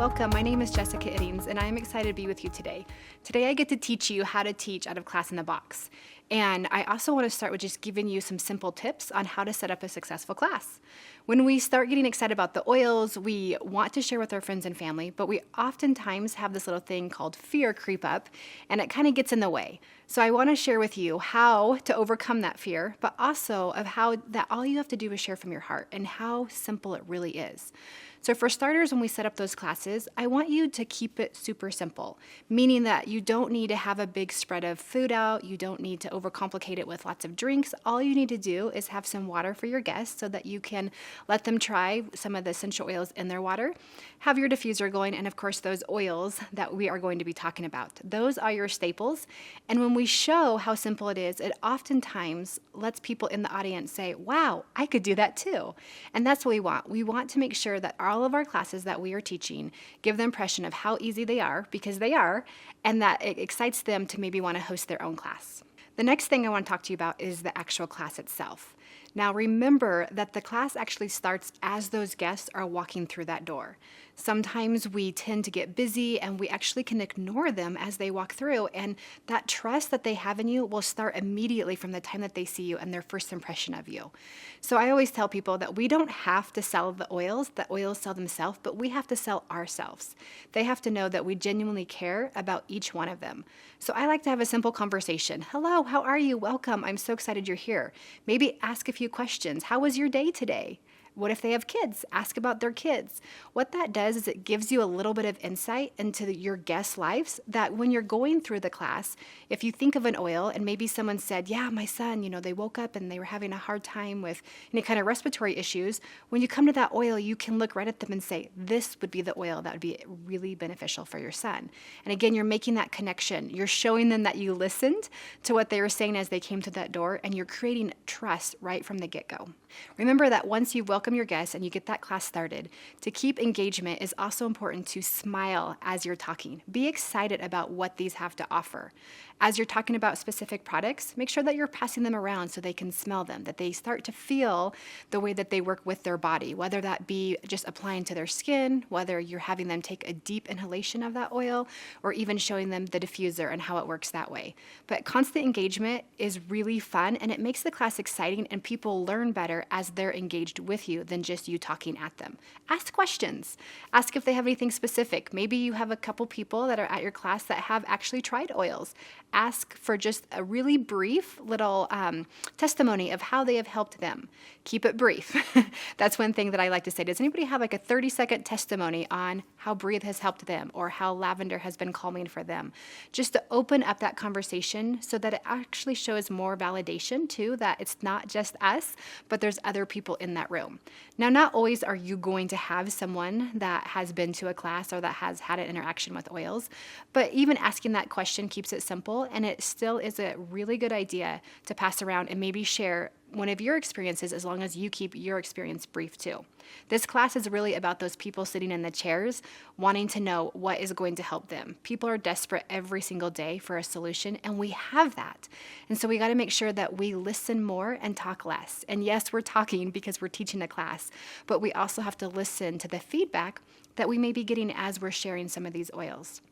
Welcome, my name is Jessica Iddings, and I am excited to be with you today. Today I get to teach you how to teach out of Class in the Box. And I also want to start with just giving you some simple tips on how to set up a successful class. When we start getting excited about the oils, we want to share with our friends and family, but we oftentimes have this little thing called fear creep up, and it kind of gets in the way. So I want to share with you how to overcome that fear, but also of how that all you have to do is share from your heart and how simple it really is. So for starters, when we set up those classes, I want you to keep it super simple, meaning that you don't need to have a big spread of food out. You don't need to overcomplicate it with lots of drinks. All you need to do is have some water for your guests so that you can let them try some of the essential oils in their water, have your diffuser going, and of course those oils that we are going to be talking about. Those are your staples. And when we show how simple it is, it oftentimes lets people in the audience say, wow, I could do that too. And that's what we want. We want to make sure that all of our classes that we are teaching give the impression of how easy they are, because they are, and that it excites them to maybe want to host their own class. The next thing I want to talk to you about is the actual class itself. Now remember that the class actually starts as those guests are walking through that door. Sometimes we tend to get busy and we actually can ignore them as they walk through, and that trust that they have in you will start immediately from the time that they see you and their first impression of you. So I always tell people that we don't have to sell the oils sell themselves, but we have to sell ourselves. They have to know that we genuinely care about each one of them. So I like to have a simple conversation. Hello, how are you? Welcome. I'm so excited you're here. Maybe ask a few questions. How was your day today? What if they have kids? Ask about their kids. What that does is it gives you a little bit of insight into your guests' lives, that when you're going through the class, if you think of an oil and maybe someone said, yeah, my son, they woke up and they were having a hard time with any kind of respiratory issues. When you come to that oil, you can look right at them and say, this would be the oil that would be really beneficial for your son. And again, you're making that connection. You're showing them that you listened to what they were saying as they came to that door, and you're creating trust right from the get-go. Remember that once you welcome your guests and you get that class started, to keep engagement is also important to smile as you're talking. Be excited about what these have to offer. As you're talking about specific products, make sure that you're passing them around so they can smell them, that they start to feel the way that they work with their body, whether that be just applying to their skin, whether you're having them take a deep inhalation of that oil, or even showing them the diffuser and how it works that way. But constant engagement is really fun, and it makes the class exciting, and people learn better as they're engaged with you than just you talking at them. Ask questions. Ask if they have anything specific. Maybe you have a couple people that are at your class that have actually tried oils. Ask for just a really brief little testimony of how they have helped them. Keep it brief. That's one thing that I like to say. Does anybody have like a 30-second testimony on how Breathe has helped them or how lavender has been calming for them? Just to open up that conversation so that it actually shows more validation too, that it's not just us, but there's other people in that room. Now, not always are you going to have someone that has been to a class or that has had an interaction with oils, but even asking that question keeps it simple, and it still is a really good idea to pass around and maybe share one of your experiences, as long as you keep your experience brief too. This class is really about those people sitting in the chairs wanting to know what is going to help them. People are desperate every single day for a solution, and we have that. And so we got to make sure that we listen more and talk less. And yes, we're talking because we're teaching a class, but we also have to listen to the feedback that we may be getting as we're sharing some of these oils.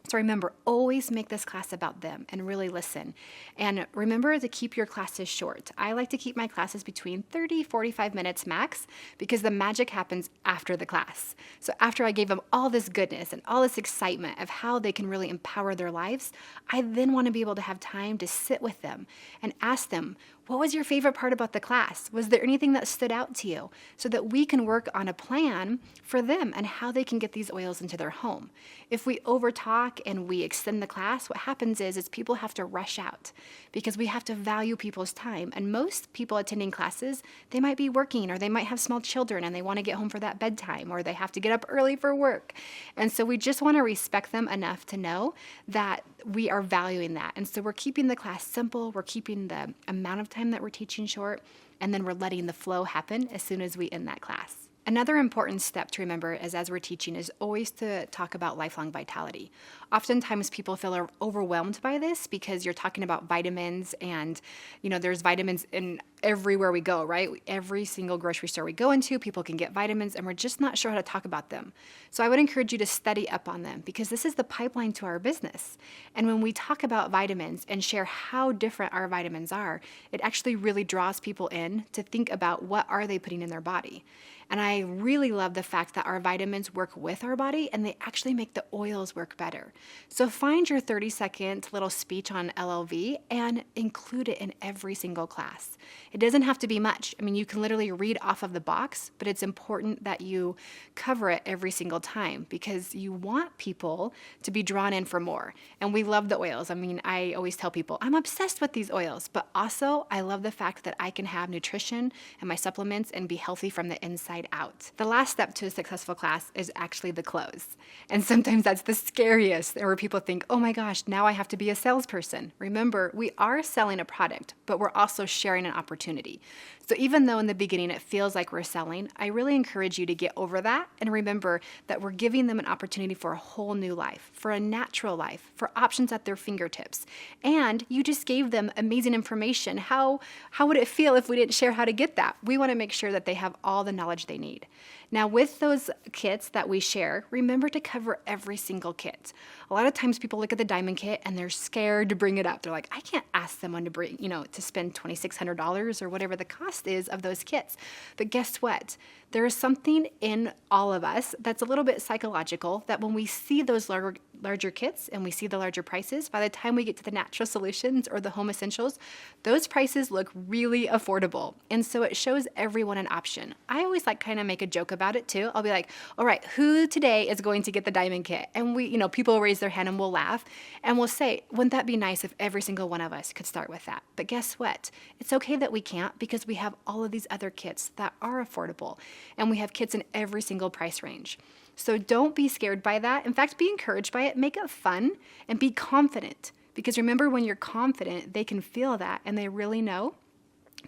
So remember, always make this class about them and really listen. And remember to keep your classes short. I like to keep my classes between 30-45 minutes max, because the magic happens after the class. So after I gave them all this goodness and all this excitement of how they can really empower their lives, I then want to be able to have time to sit with them and ask them, what was your favorite part about the class? Was there anything that stood out to you? So that we can work on a plan for them and how they can get these oils into their home. If we overtalk and we extend the class, what happens is people have to rush out, because we have to value people's time. And most people attending classes, they might be working, or they might have small children and they want to get home for that bedtime, or they have to get up early for work. And so we just want to respect them enough to know that we are valuing that. And so we're keeping the class simple, we're keeping the amount of time that we're teaching short, and then we're letting the flow happen as soon as we end that class. Another important step to remember is as we're teaching is always to talk about lifelong vitality. Oftentimes people feel overwhelmed by this because you're talking about vitamins and, there's vitamins in everywhere we go, right? Every single grocery store we go into, people can get vitamins and we're just not sure how to talk about them. So I would encourage you to study up on them because this is the pipeline to our business. And when we talk about vitamins and share how different our vitamins are, it actually really draws people in to think about what are they putting in their body. And I really love the fact that our vitamins work with our body and they actually make the oils work better. So find your 30-second little speech on LLV and include it in every single class. It doesn't have to be much. I mean, you can literally read off of the box, but it's important that you cover it every single time because you want people to be drawn in for more. And we love the oils. I mean, I always tell people, I'm obsessed with these oils, but also I love the fact that I can have nutrition and my supplements and be healthy from the inside out. The last step to a successful class is actually the close. And sometimes that's the scariest, where people think, oh my gosh, now I have to be a salesperson. Remember, we are selling a product, but we're also sharing an opportunity. So even though in the beginning it feels like we're selling, I really encourage you to get over that and remember that we're giving them an opportunity for a whole new life, for a natural life, for options at their fingertips. And you just gave them amazing information. How would it feel if we didn't share how to get that? We want to make sure that they have all the knowledge they need. Now, with those kits that we share, remember to cover every single kit. A lot of times people look at the diamond kit and they're scared to bring it up. They're like, I can't ask someone to bring, to spend $2,600 or whatever the cost is of those kits. But guess what? There is something in all of us that's a little bit psychological that when we see those larger kits and we see the larger prices, by the time we get to the natural solutions or the home essentials, those prices look really affordable. And so it shows everyone an option. I always kind of make a joke about it too. I'll be like, all right, who today is going to get the diamond kit? And people raise their hand and we'll laugh and we'll say, wouldn't that be nice if every single one of us could start with that? But guess what? It's okay that we can't because we have all of these other kits that are affordable. And we have kits in every single price range. So don't be scared by that. In fact, be encouraged by it. Make it fun and be confident. Because remember, when you're confident, they can feel that and they really know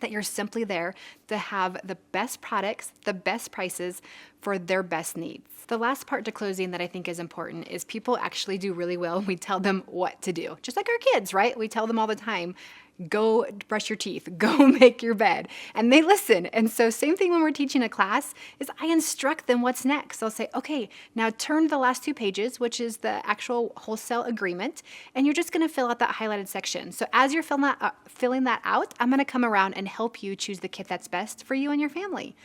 that you're simply there to have the best products, the best prices for their best needs. The last part to closing that I think is important is people actually do really well when we tell them what to do. Just like our kids, right? We tell them all the time, go brush your teeth, go make your bed, and they listen. And so same thing when we're teaching a class is I instruct them what's next. I'll say, okay, now turn to the last 2 pages, which is the actual wholesale agreement, and you're just gonna fill out that highlighted section. So as you're filling that out, I'm gonna come around and help you choose the kit that's best for you and your family.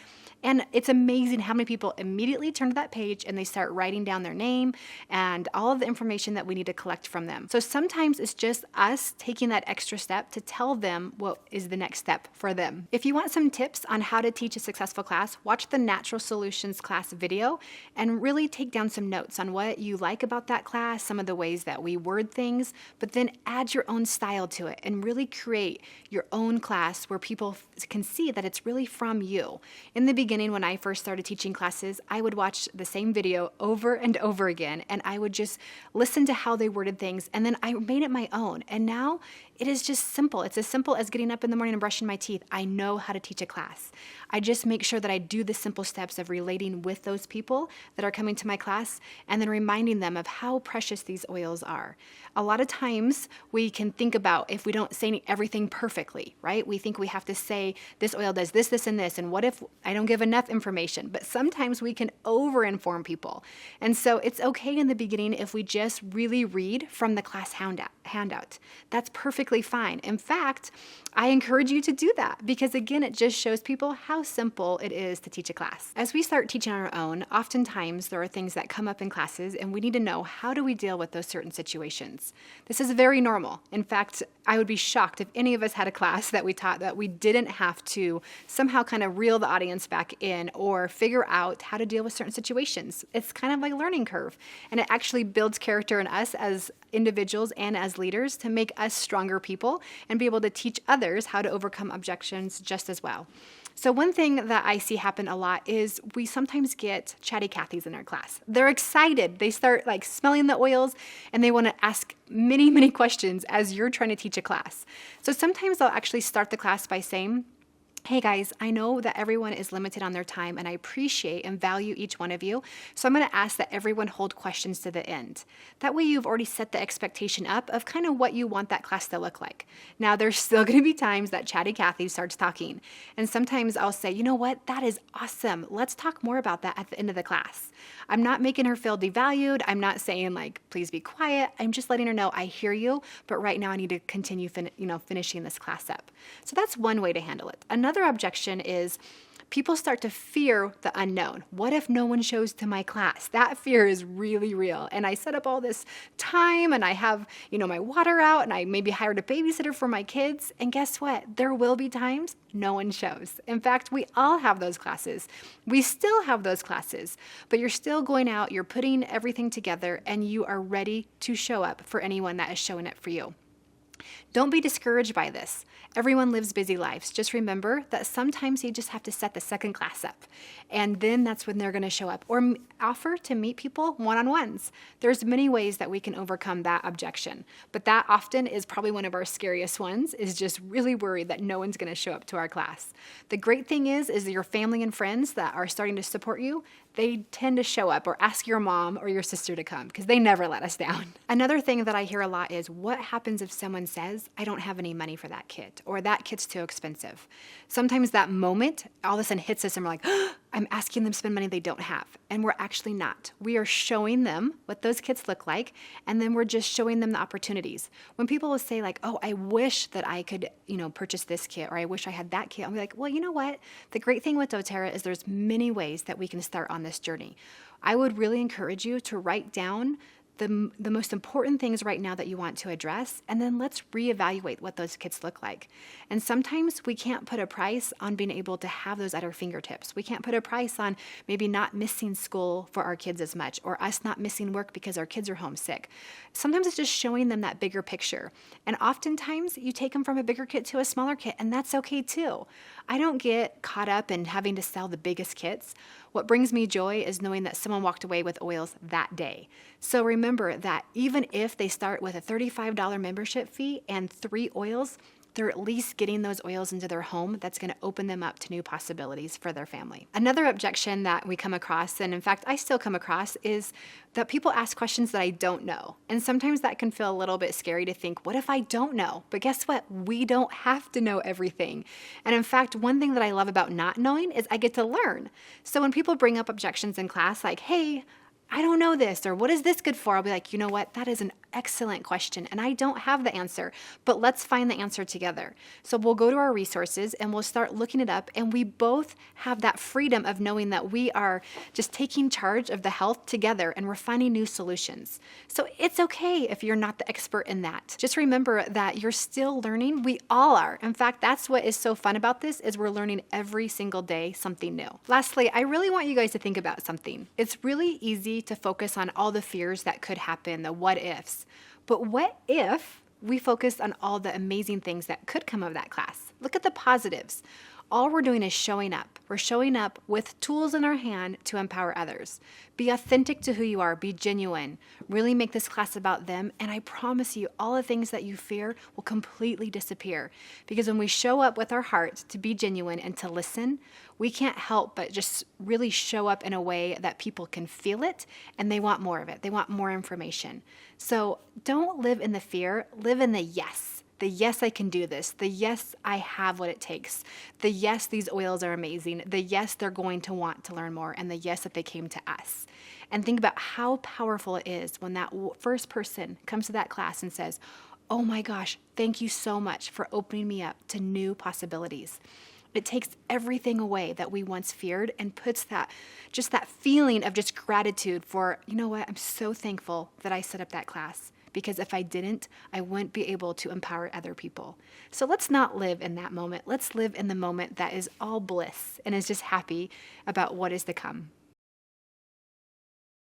And it's amazing how many people immediately turn to that page and they start writing down their name and all of the information that we need to collect from them. So sometimes it's just us taking that extra step to tell them what is the next step for them. If you want some tips on how to teach a successful class, watch the Natural Solutions class video and really take down some notes on what you like about that class, some of the ways that we word things, but then add your own style to it and really create your own class where people can see that it's really from you. In the beginning, when I first started teaching classes, I would watch the same video over and over again, and I would just listen to how they worded things, and then I made it my own. And now it is just simple. It's as simple as getting up in the morning and brushing my teeth. I know how to teach a class. I just make sure that I do the simple steps of relating with those people that are coming to my class and then reminding them of how precious these oils are. A lot of times we can think about if we don't say everything perfectly, right? We think we have to say this oil does this, this, and this, and what if I don't give enough information? But sometimes we can over-inform people. And so it's okay in the beginning if we just really read from the class handout. That's perfectly fine. In fact, I encourage you to do that because again, it just shows people how simple it is to teach a class. As we start teaching on our own, oftentimes there are things that come up in classes and we need to know how do we deal with those certain situations. This is very normal. In fact, I would be shocked if any of us had a class that we taught that we didn't have to somehow kind of reel the audience back in or figure out how to deal with certain situations. It's kind of like a learning curve, and it actually builds character in us as individuals and as leaders to make us stronger people and be able to teach others how to overcome objections just as well. So one thing that I see happen a lot is we sometimes get chatty Cathys in our class. They're excited. They start smelling the oils and they want to ask many, many questions as you're trying to teach a class. So sometimes I'll actually start the class by saying, Hey guys, I know that everyone is limited on their time and I appreciate and value each one of you. So I'm going to ask that everyone hold questions to the end. That way you've already set the expectation up of kind of what you want that class to look like. Now there's still going to be times that Chatty Cathy starts talking. And sometimes I'll say, you know what, that is awesome. Let's talk more about that at the end of the class. I'm not making her feel devalued. I'm not saying like, please be quiet. I'm just letting her know I hear you, but right now I need to continue finishing this class up. So that's one way to handle it. Another objection is people start to fear the unknown. What if no one shows to my class? That fear is really real. And I set up all this time and I have, my water out and I maybe hired a babysitter for my kids. And guess what? There will be times no one shows. In fact, we all have those classes. We still have those classes, but you're still going out, you're putting everything together and you are ready to show up for anyone that is showing up for you. Don't be discouraged by this. Everyone lives busy lives. Just remember that sometimes you just have to set the second class up, and then that's when they're going to show up. Or offer to meet people one-on-ones. There's many ways that we can overcome that objection, but that often is probably one of our scariest ones, is just really worried that no one's going to show up to our class. The great thing is your family and friends that are starting to support you, they tend to show up, or ask your mom or your sister to come because they never let us down. Another thing that I hear a lot is, what happens if someone says, I don't have any money for that kit, or that kit's too expensive? Sometimes that moment all of a sudden hits us and we're like, oh, I'm asking them to spend money they don't have. And we're actually not. We are showing them what those kits look like, and then we're just showing them the opportunities. When people will say like, oh, I wish that I could, purchase this kit, or I wish I had that kit, I'll be like, well, you know what? The great thing with doTERRA is there's many ways that we can start on this journey. I would really encourage you to write down the most important things right now that you want to address, and then let's reevaluate what those kits look like. And sometimes we can't put a price on being able to have those at our fingertips. We can't put a price on maybe not missing school for our kids as much, or us not missing work because our kids are homesick. Sometimes it's just showing them that bigger picture. And oftentimes you take them from a bigger kit to a smaller kit, and that's okay too. I don't get caught up in having to sell the biggest kits. What brings me joy is knowing that someone walked away with oils that day. So remember that even if they start with a $35 membership fee and 3 oils, they're at least getting those oils into their home. That's going to open them up to new possibilities for their family. Another objection that we come across, and in fact I still come across, is that people ask questions that I don't know. And sometimes that can feel a little bit scary to think, what if I don't know? But guess what? We don't have to know everything. And in fact, one thing that I love about not knowing is I get to learn. So when people bring up objections in class like, hey, I don't know this, or what is this good for? I'll be like, you know what? That is an excellent question, and I don't have the answer, but let's find the answer together. So we'll go to our resources and we'll start looking it up, and we both have that freedom of knowing that we are just taking charge of the health together, and we're finding new solutions. So it's okay if you're not the expert in that. Just remember that you're still learning. We all are. In fact, that's what is so fun about this, is we're learning every single day something new. Lastly, I really want you guys to think about something. It's really easy to focus on all the fears that could happen, the what ifs. But what if we focused on all the amazing things that could come of that class? Look at the positives. All we're doing is showing up. We're showing up with tools in our hand to empower others. Be authentic to who you are. Be genuine. Really make this class about them. And I promise you, all the things that you fear will completely disappear. Because when we show up with our heart to be genuine and to listen, we can't help but just really show up in a way that people can feel it, and they want more of it. They want more information. So don't live in the fear. Live in the yes. The yes, I can do this. The yes, I have what it takes. The yes, these oils are amazing. The yes, they're going to want to learn more. And the yes, that they came to us. And think about how powerful it is when that first person comes to that class and says, oh my gosh, thank you so much for opening me up to new possibilities. It takes everything away that we once feared and puts that feeling of just gratitude for, you know what, I'm so thankful that I set up that class. Because if I didn't, I wouldn't be able to empower other people. So let's not live in that moment. Let's live in the moment that is all bliss and is just happy about what is to come.